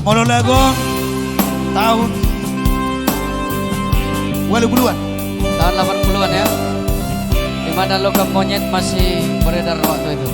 Mololagong tahun 80-an. Tahun 80-an ya. Di mana logam monyet masih beredar waktu itu.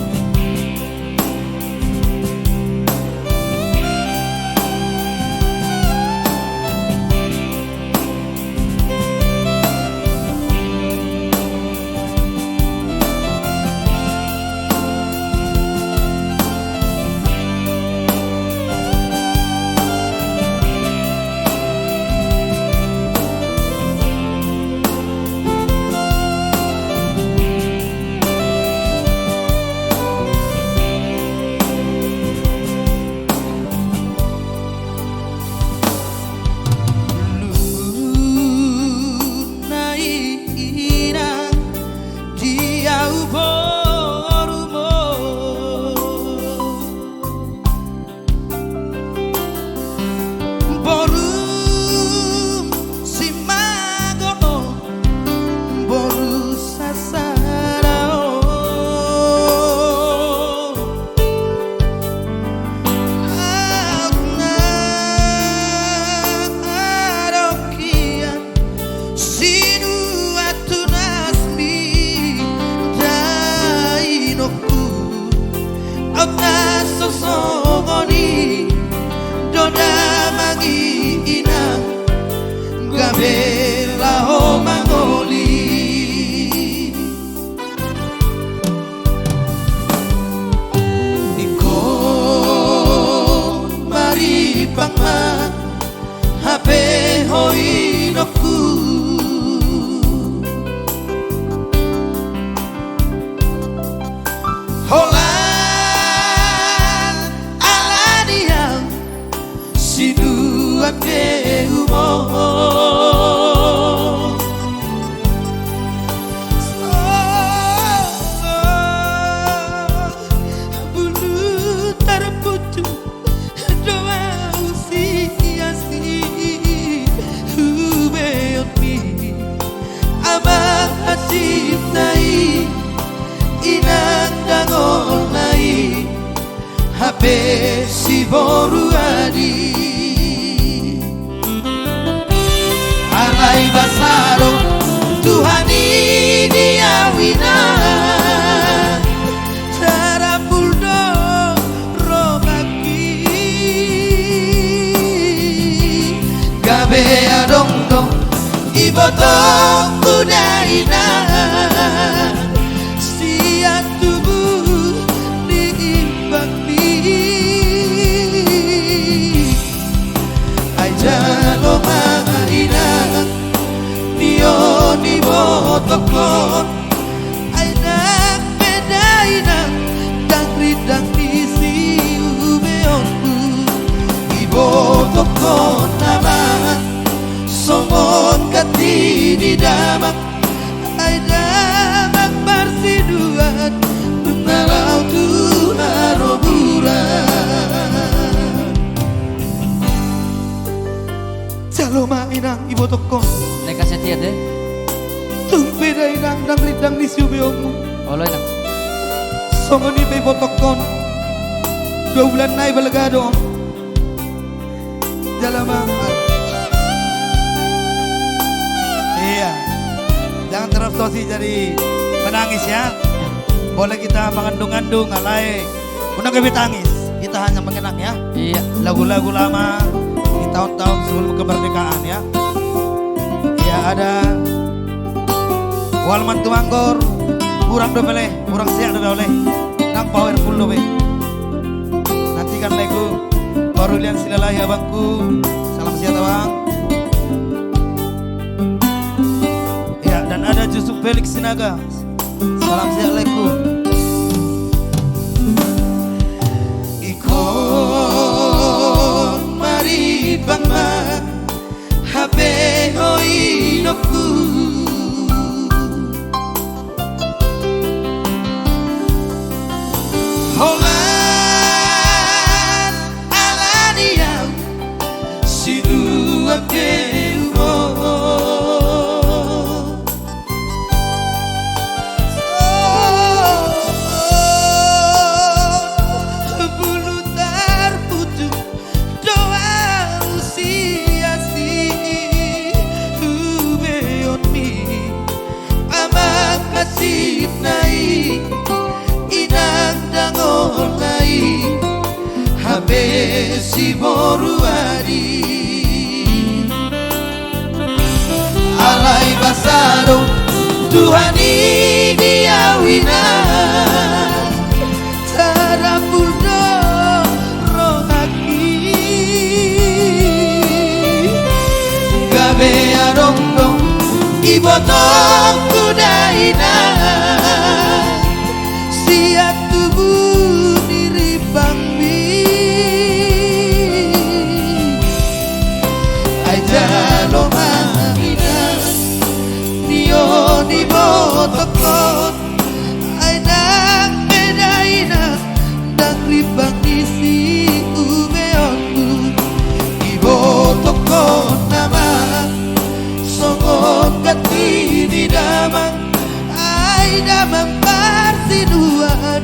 Bella o mangoli Iko mari pangma Hape hoi noku Holan alaniang Sinuan ke humor Hape si boru adi Alai basaro Tuhan ini awina Cara puldo robaki Gabe adong dong Ibotong kudaina Ni botokon Ainak bedainak Dangridang isi ubeonku Ibotokon naman Somot kati di damak Ainak parsiduan Mengalau Tuhan roburan Jalo mainang ibotokon Neka setiap deh. Tumpi dari nang ridang di siubeongmu. Olo enak. Songo ni pe botokon. 2 bulan naik balegado. Jalamangan. Iya. Jangan terobsesi jadi menangis ya. Boleh kita mengandung-andung alai. Udah kami tangis. Kita hanya mengenang ya. Iya. Lagu-lagu lama di tahun-tahun sebelum kemerdekaan ya. Ya ada Walman Tuanggor, kurang do boleh, kurang siap do boleh. Nang powerful do be. Nantikan lagu Barulian Silalahi abangku. Salam siap abang. Ya dan ada Yusuf Felix Sinaga. Salam siap lagu. Ikon mari bangma Hape hoi noku Holan alaniang Sinuan ke humor kabe si boruadi alai basaro Tuhani diawina tarapulno rohaki kabe arongdong ibotong kudaina siap tubuh diri bangmi aja lo mahina nio di botokon aina medaina dan ribang isi ubeonku di botokon nama songong kati di damang ay damang parsiduan